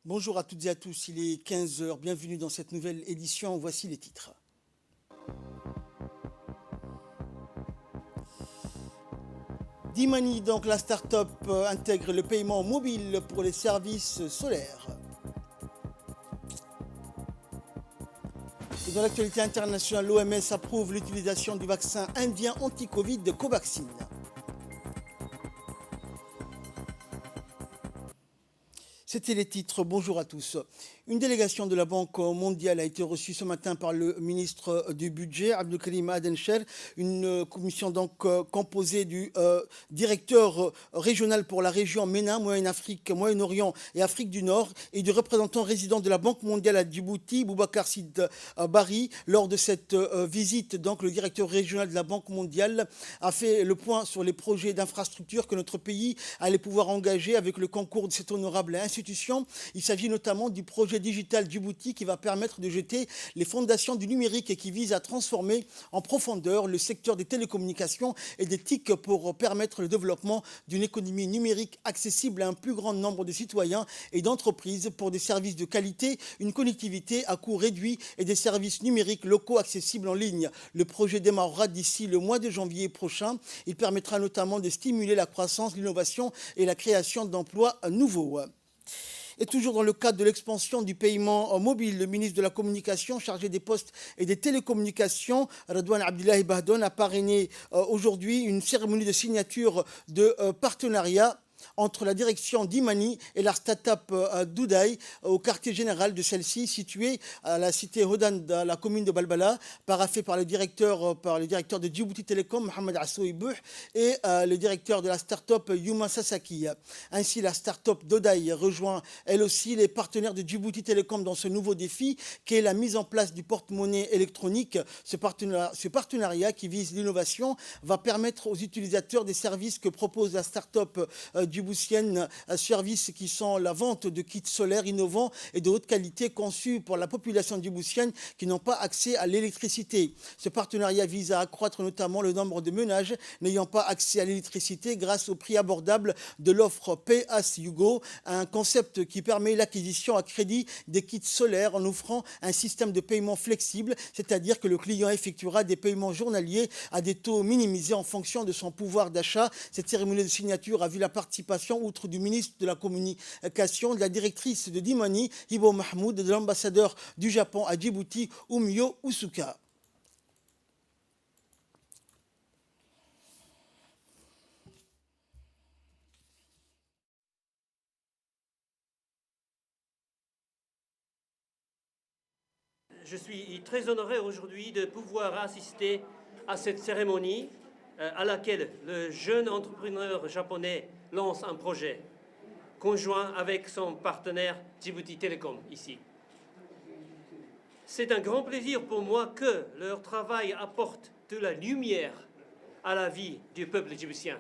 Bonjour à toutes et à tous, il est 15 heures. Bienvenue dans cette nouvelle édition, voici les titres. Dimani, donc la start-up intègre le paiement mobile pour les services solaires. Et dans l'actualité internationale, l'OMS approuve l'utilisation du vaccin indien anti-Covid de Covaxin. C'était les titres, bonjour à tous. Une délégation de la Banque mondiale a été reçue ce matin par le ministre du Budget, Abdelkarim Adencher. Une commission donc composée du directeur régional pour la région MENA, Moyenne-Afrique, Moyen-Orient et Afrique du Nord, et du représentant résident de la Banque mondiale à Djibouti, Boubacar Sid Bari. Lors de cette visite, donc, le directeur régional de la Banque mondiale a fait le point sur les projets d'infrastructure que notre pays allait pouvoir engager avec le concours de cette honorable institution. Il s'agit notamment du projet digital Djibouti qui va permettre de jeter les fondations du numérique et qui vise à transformer en profondeur le secteur des télécommunications et des TIC pour permettre le développement d'une économie numérique accessible à un plus grand nombre de citoyens et d'entreprises pour des services de qualité, une connectivité à coût réduit et des services numériques locaux accessibles en ligne. Le projet démarrera d'ici le mois de janvier prochain. Il permettra notamment de stimuler la croissance, l'innovation et la création d'emplois nouveaux. Et toujours dans le cadre de l'expansion du paiement mobile, le ministre de la Communication chargé des postes et des télécommunications, Redouane Abdillahi Bahdoun, a parrainé aujourd'hui une cérémonie de signature de partenariat entre la direction d'Imani et la start-up Doudaï au quartier général de celle-ci, située à la cité Hodan, dans la commune de Balbala, paraphé par le directeur de Djibouti Telecom, Mohamed Assoui Bouh, et le directeur de la start-up Yuma Sasaki. Ainsi, la start-up Doudaï rejoint elle aussi les partenaires de Djibouti Telecom dans ce nouveau défi qui est la mise en place du porte-monnaie électronique. Ce partenariat qui vise l'innovation va permettre aux utilisateurs des services que propose la start-up djiboutienne, services qui sont la vente de kits solaires innovants et de haute qualité conçus pour la population djiboutienne qui n'ont pas accès à l'électricité. Ce partenariat vise à accroître notamment le nombre de ménages n'ayant pas accès à l'électricité grâce au prix abordable de l'offre Pay as you go, un concept qui permet l'acquisition à crédit des kits solaires en offrant un système de paiement flexible, c'est-à-dire que le client effectuera des paiements journaliers à des taux minimisés en fonction de son pouvoir d'achat. Cette cérémonie de signature a vu la participation, outre du ministre de la Communication, de la directrice de Dimani, Hibo Mahmoud, et de l'ambassadeur du Japon à Djibouti, Umio Usuka. Je suis très honoré aujourd'hui de pouvoir assister à cette cérémonie à laquelle le jeune entrepreneur japonais lance un projet conjoint avec son partenaire Djibouti Telecom ici. C'est un grand plaisir pour moi que leur travail apporte de la lumière à la vie du peuple djiboutien.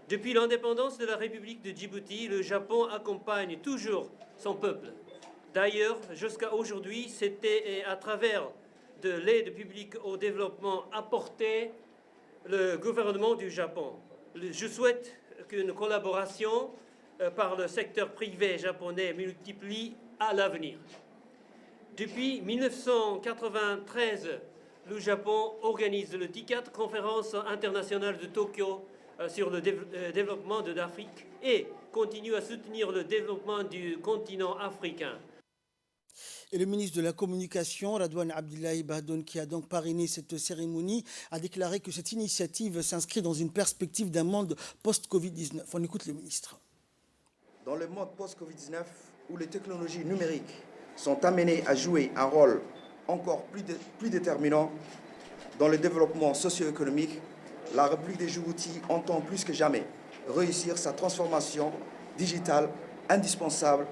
Depuis l'indépendance de la République de Djibouti, le Japon accompagne toujours son peuple. D'ailleurs, jusqu'à aujourd'hui, c'était à travers de l'aide publique au développement apportée le gouvernement du Japon. Je souhaite qu'une collaboration par le secteur privé japonais multiplie à l'avenir. Depuis 1993, le Japon organise le TICAD, conférence internationale de Tokyo sur le développement de l'Afrique, et continue à soutenir le développement du continent africain. Et le ministre de la Communication, Redouane Abdillahi Bahdoun, qui a donc parrainé cette cérémonie, a déclaré que cette initiative s'inscrit dans une perspective d'un monde post-Covid-19. On écoute le ministre. Dans le monde post-Covid-19, où les technologies numériques sont amenées à jouer un rôle encore plus déterminant dans le développement socio-économique, la République de Djibouti entend plus que jamais réussir sa transformation digitale indispensable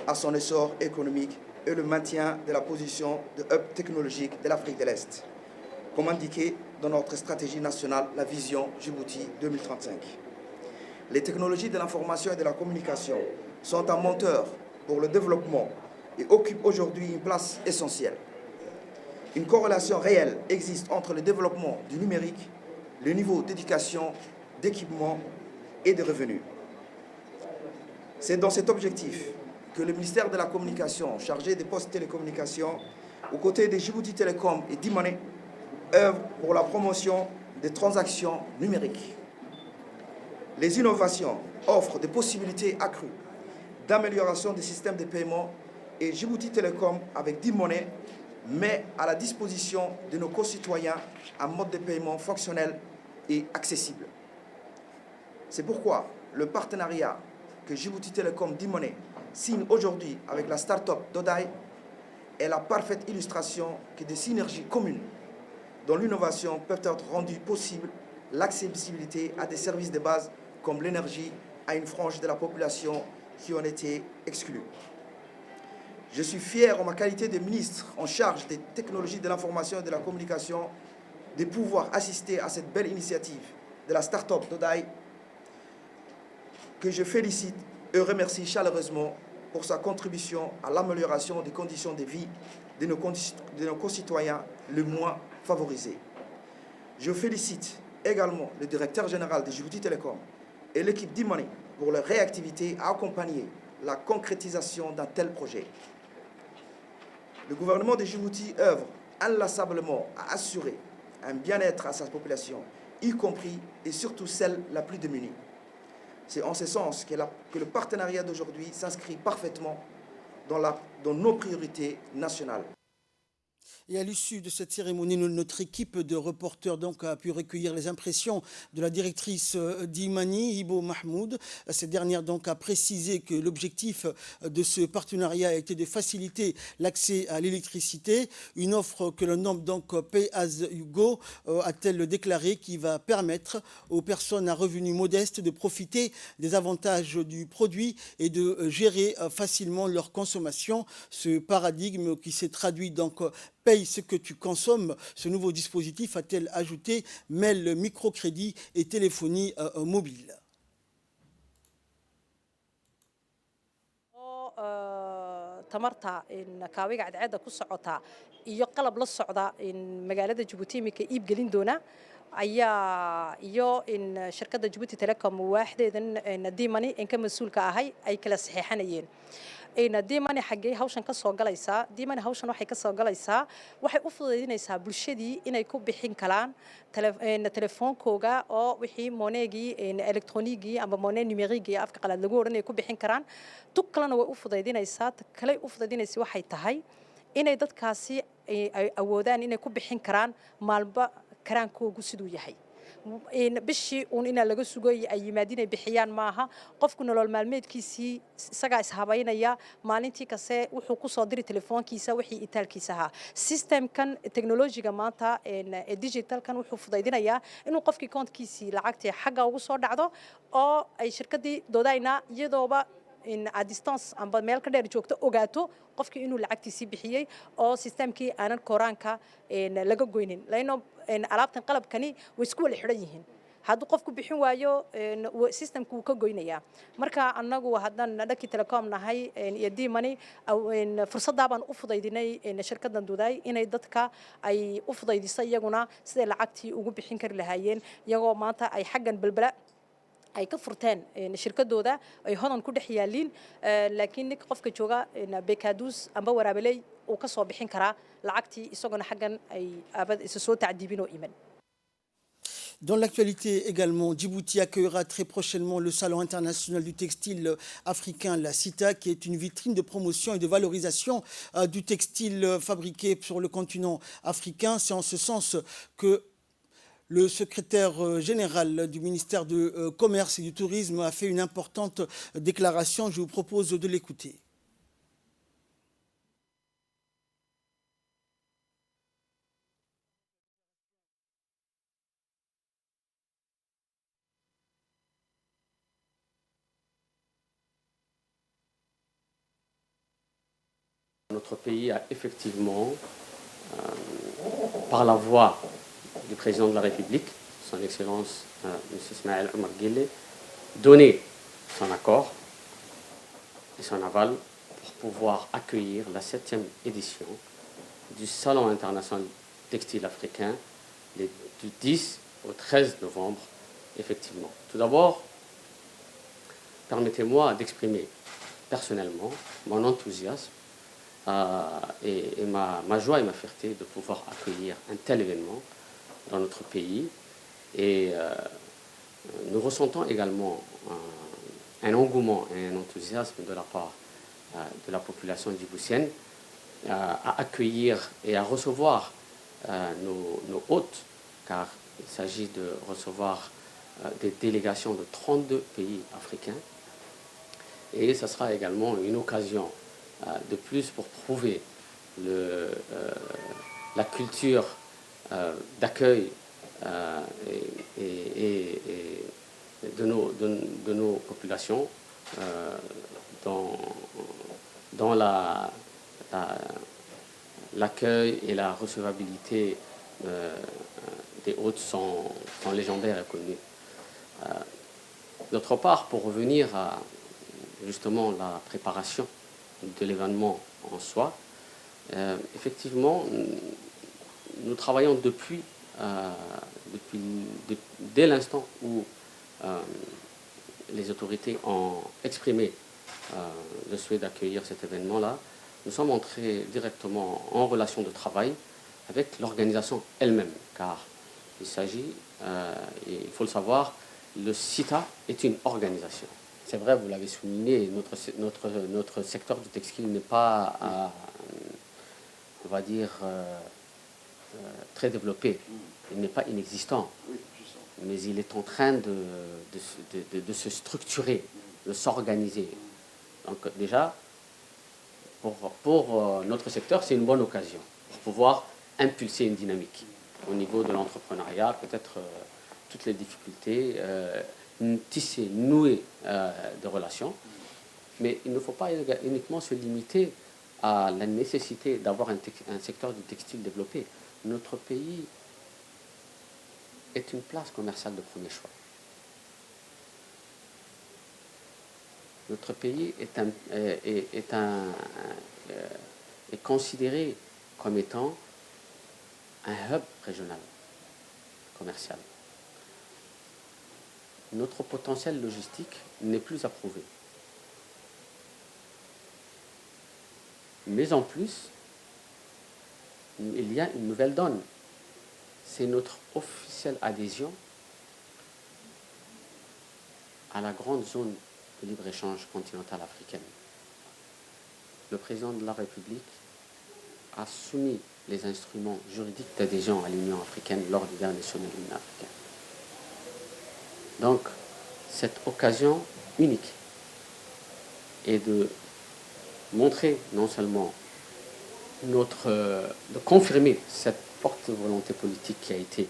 à son essor économique et le maintien de la position de hub technologique de l'Afrique de l'Est, comme indiqué dans notre stratégie nationale, la vision Djibouti 2035. Les technologies de l'information et de la communication sont un moteur pour le développement et occupent aujourd'hui une place essentielle. Une corrélation réelle existe entre le développement du numérique, le niveau d'éducation, d'équipement et de revenus. C'est dans cet objectif que le ministère de la Communication, chargé des postes télécommunications, aux côtés de Djibouti Telecom et d'E-Money, œuvre pour la promotion des transactions numériques. Les innovations offrent des possibilités accrues d'amélioration des systèmes de paiement et Djibouti Telecom, avec d'E-Money, met à la disposition de nos concitoyens un mode de paiement fonctionnel et accessible. C'est pourquoi le partenariat que Djibouti Telecom d'E-Money signe aujourd'hui avec la start-up Dodai est la parfaite illustration que des synergies communes dont l'innovation peut être rendue possible, l'accessibilité à des services de base comme l'énergie à une frange de la population qui en était exclue. Je suis fier en ma qualité de ministre en charge des technologies de l'information et de la communication de pouvoir assister à cette belle initiative de la start-up Dodai que je félicite et remercie chaleureusement pour sa contribution à l'amélioration des conditions de vie de nos concitoyens les moins favorisés. Je félicite également le directeur général de Djibouti Telecom et l'équipe d'E-Money pour leur réactivité à accompagner la concrétisation d'un tel projet. Le gouvernement de Djibouti œuvre inlassablement à assurer un bien-être à sa population, y compris et surtout celle la plus démunie. C'est en ce sens que le partenariat d'aujourd'hui s'inscrit parfaitement dans nos priorités nationales. Et à l'issue de cette cérémonie, notre équipe de reporters donc a pu recueillir les impressions de la directrice d'E-Money, Ibo Mahmoud. Cette dernière donc a précisé que l'objectif de ce partenariat a été de faciliter l'accès à l'électricité, une offre que l'on nomme donc Pay as you go, a-t-elle déclaré, qui va permettre aux personnes à revenus modestes de profiter des avantages du produit et de gérer facilement leur consommation. Ce paradigme qui s'est traduit donc paye ce que tu consommes. Ce nouveau dispositif, a-t-elle ajouté, mêle microcrédit et téléphonie mobile. tamarta kaawiga cadceeda ku socota iyo qalab la socda magaalada Djibouti imika iib gelin doona ayaa iyo shirkadda Djibouti Telecom waaxdeedan D-Money in ka mas'uulka ahay ay kala saxiixanayeen D-Money xaggee hawshan ka soo galaysaa D-Money hawshan waxay ka soo galaysaa waxay u fududeynaysaa bulshadii inay ku bixin karaan telefoonkooga oo wixii moneegii elektroonigii ama money numérique afka qalaad lagu oranay ku bixin karaan tug kalena way u fududeynaysaa kale u fududeynaysaa waxay tahay inay dadkaasi ay awoodaan inay ku bixin karaan maalba karaankoogu siduu yahay bishii ina laga sugay ay yimaadeen bixiyaan maaha qofku nolol maalmeedkiisii isaga ishabaynaya maalintii kase wuxuu ku soo diray telefoonkiisa wixii itaalkiisa ahaa systemkan technology-ga maanta digitalkan wuxuu fududeynaya inuu qofkii koonkiisii lacagtii xagga ugu soo dhacdo oo ay shirkadii doodayna iyadooba à distance amba meel ka dheer joogto ogaato qofkii inuu lacagtiisii bixiyay oo systemkii aanan koraanka laga goynin laino alaabtan qalabkani way isku wada xidhan yihiin hadduu qofku bixin waayo systemku wuu ka goynayaa marka annagu haddaan dhankii telecom nahay iyo D-Money fursaddaa baan u fudaydinay shirkaddan Duday inay dadka ay u fudaydiso iyaguna siday lacagtii ugu bixin kari lahaayeen iyagoo maanta ay xaggan balbala ay ka furteen shirkadooda ay hodan ku dhex yaaliin laakiin ninka qofka jooga Bekadus amba waraabeley uu ka soo bixin karaa lacagtii isaguna xaggan ay abad isa soo tacdiibin oo iman. Dans l'actualité également, Djibouti accueillera très prochainement le Salon international du textile africain, la CITA, qui est une vitrine de promotion et de valorisation du textile fabriqué sur le continent africain. C'est en ce sens que le secrétaire général du ministère du Commerce et du Tourisme a fait une importante déclaration. Je vous propose de l'écouter. Notre pays a effectivement, par la voix du président de la République, son Excellence M. Ismaël Omar Guelleh, donné son accord et son aval pour pouvoir accueillir la 7e édition du Salon international textile africain du 10 au 13 novembre, effectivement. Tout d'abord, permettez-moi d'exprimer personnellement mon enthousiasme et ma joie et ma fierté de pouvoir accueillir un tel événement dans notre pays. Et nous ressentons également un engouement et un enthousiasme de la part de la population djiboutienne à accueillir et à recevoir nos hôtes, car il s'agit de recevoir des délégations de 32 pays africains. Et ce sera également une occasion de plus pour prouver la culture d'accueil et de nos populations dans l'accueil et la recevabilité des hôtes sont légendaires et connus. D'autre part, pour revenir à justement la préparation de l'événement en soi, effectivement, nous travaillons dès l'instant où les autorités ont exprimé le souhait d'accueillir cet événement-là. Nous sommes entrés directement en relation de travail avec l'organisation elle-même, car il s'agit, il faut le savoir, le CITA est une organisation. C'est vrai, vous l'avez souligné, notre secteur du textile n'est pas, on va dire, très développé. Il n'est pas inexistant, mais il est en train de se structurer, de s'organiser. Donc déjà, pour notre secteur, c'est une bonne occasion pour pouvoir impulser une dynamique au niveau de l'entrepreneuriat, peut-être toutes les difficultés, tisser, nouer de relations. Mais il ne faut pas uniquement se limiter à la nécessité d'avoir un secteur du textile développé. Notre pays est une place commerciale de premier choix. Notre pays est considéré comme étant un hub régional commercial. Notre potentiel logistique n'est plus à prouver. Mais en plus, il y a une nouvelle donne. C'est notre officielle adhésion à la grande zone de libre-échange continentale africaine. Le président de la République a soumis les instruments juridiques d'adhésion à l'Union africaine lors du dernier sommet de l'Union africaine. Donc, cette occasion unique est de montrer non seulement de confirmer cette forte volonté politique qui a été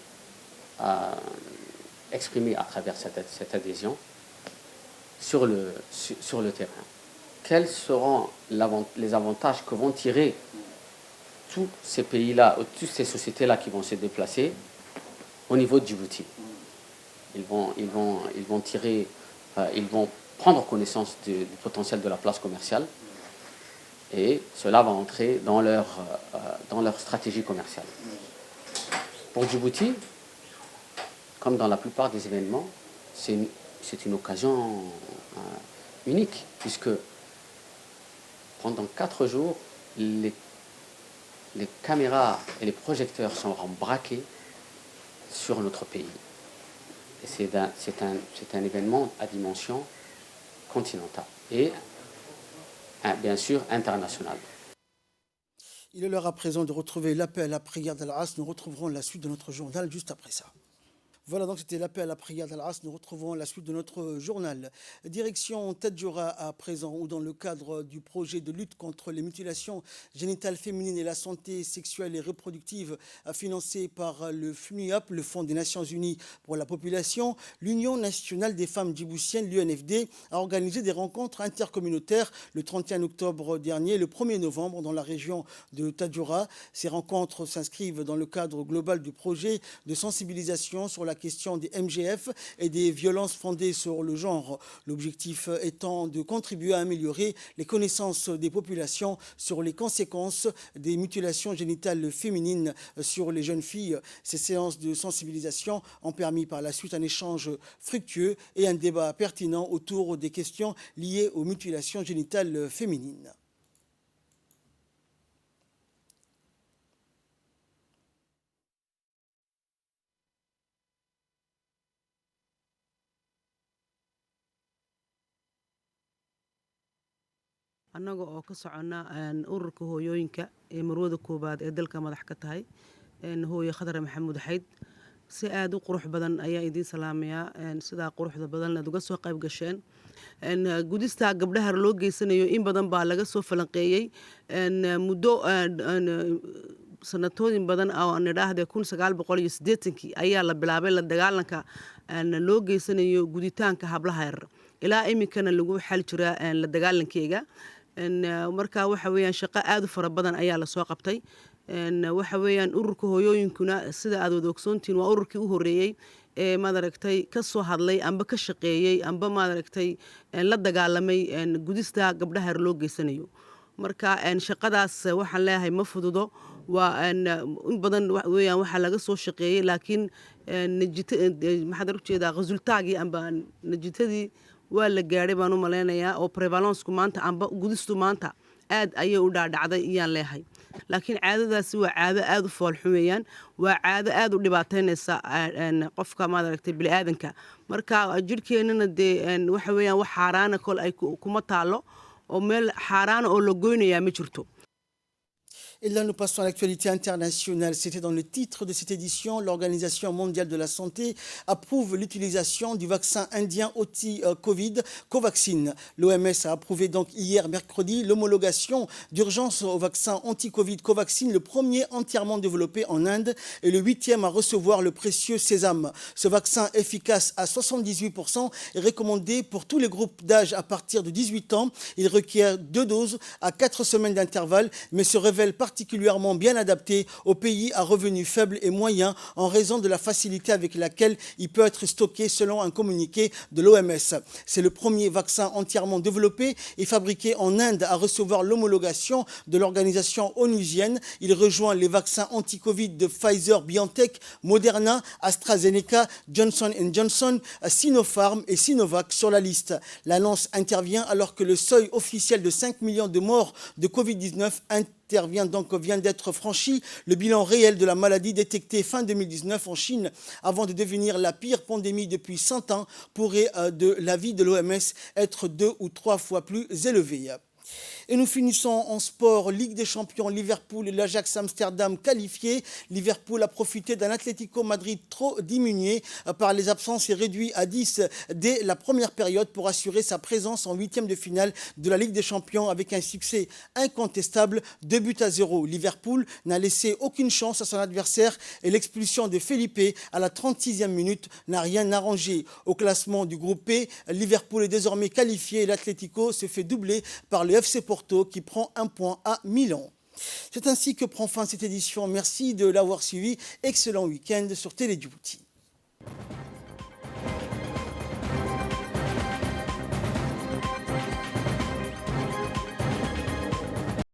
exprimée à travers cette adhésion sur le terrain. Quels seront les avantages que vont tirer tous ces pays-là, toutes ces sociétés-là qui vont se déplacer au niveau de Djibouti? Ils vont prendre connaissance du potentiel de la place commerciale et cela va entrer dans leur stratégie commerciale. Pour Djibouti, comme dans la plupart des événements, c'est une occasion unique, puisque pendant 4 jours, les caméras et les projecteurs sont braqués sur notre pays. Et c'est un événement à dimension continentale et bien sûr internationale. Il est l'heure à présent de retrouver l'appel à la prière d'Al-As. Nous retrouverons la suite de notre journal juste après ça. Voilà, donc c'était l'appel à la prière d'Al-As. Nous retrouvons la suite de notre journal. Direction Tadjoura à présent, où dans le cadre du projet de lutte contre les mutilations génitales féminines et la santé sexuelle et reproductive financé par le FNUAP, le Fonds des Nations Unies pour la population, l'Union nationale des femmes djiboutiennes, l'UNFD, a organisé des rencontres intercommunautaires le 31 octobre dernier et le 1er novembre dans la région de Tadjoura. Ces rencontres s'inscrivent dans le cadre global du projet de sensibilisation sur la question des MGF et des violences fondées sur le genre. L'objectif étant de contribuer à améliorer les connaissances des populations sur les conséquences des mutilations génitales féminines sur les jeunes filles. Ces séances de sensibilisation ont permis par la suite un échange fructueux et un débat pertinent autour des questions liées aux mutilations génitales féminines. annaga oo ka socona ururka hooyooyinka ee marwada koobaad ee dalka madax ka tahay hooyo Khadra Maxamuud Xayd si aad u qurux badan ayaa idin salaamayaa sida quruxda badan aad uga soo qayb gasheen gudista gabdhaha loo geysanayo in badan baa laga soo falanqeeyay muddo sanadooyin badan oo aan idhaahdo 1980 ayaa la bilaabay la dagaalanka loo geysanayo guditaanka hablaha yar ilaa iminkana lagu xal jira la dagaalankeega marka waxa weeyaan shaqo aad u fara badan ayaa la soo qabtay waxa weeyaan ururka hooyooyinkuna sida aad wada ogsoontiin waa ururkii u horeeyay ee maaragtay ka soo hadlay amba ka shaqeeyay amba maaragtay la dagaalamay gudista gabdhaha yar loo geysanayo marka shaqadaas waxaan leeyahay ma fududo waa in badan weeyaan waxa laga soo shaqeeyay laakiin maxaad u jeedaa resultaagii amba natiijadii waa la gaaray baan u maleynayaa oo prevalence-ku maanta amba gudistu maanta aad ayay u dhaadhacday iyaan leeyahay laakiin caadadaasi waa caado aad u foolxun weeyaan waa caado aad u dhibaataynaysa qofka maaragtay bini'aadanka marka jirhkeennana dee waxa weeyaan wax xaaraana kol ay kuma taalo oo meel xaaraana oo la goynayaa ma jirto. Et là, nous passons à l'actualité internationale. C'était dans le titre de cette édition. L'Organisation mondiale de la santé approuve l'utilisation du vaccin indien anti-Covid Covaxin. L'OMS a approuvé donc hier mercredi l'homologation d'urgence au vaccin anti-Covid Covaxin, le premier entièrement développé en Inde et le 8e à recevoir le précieux sésame. Ce vaccin efficace à 78% est recommandé pour tous les groupes d'âge à partir de 18 ans. Il requiert 2 doses à 4 semaines d'intervalle, mais se révèle particulièrement bien adapté aux pays à revenus faibles et moyens en raison de la facilité avec laquelle il peut être stocké selon un communiqué de l'OMS. C'est le premier vaccin entièrement développé et fabriqué en Inde à recevoir l'homologation de l'organisation onusienne. Il rejoint les vaccins anti-Covid de Pfizer, BioNTech, Moderna, AstraZeneca, Johnson & Johnson, Sinopharm et Sinovac sur la liste. L'annonce intervient alors que le seuil officiel de 5 millions de morts de Covid-19 vient d'être franchi. Le bilan réel de la maladie détectée fin 2019 en Chine avant de devenir la pire pandémie depuis 100 ans pourrait, de l'avis de l'OMS, être 2 ou 3 fois plus élevé. Et nous finissons en sport. Ligue des champions, Liverpool et l'Ajax Amsterdam qualifiés. Liverpool a profité d'un Atlético Madrid trop diminué par les absences et réduit à 10 dès la première période pour assurer sa présence en 8e de finale de la Ligue des champions avec un succès incontestable, 2-0. Liverpool n'a laissé aucune chance à son adversaire et l'expulsion de Felipe à la 36e minute n'a rien arrangé. Au classement du groupe P, Liverpool est désormais qualifié et l'Atlético se fait doubler par le FC Porto qui prend 1 point à Milan. C'est ainsi que prend fin cette édition. Merci de l'avoir suivi. Excellent week-end sur Télé Djibouti.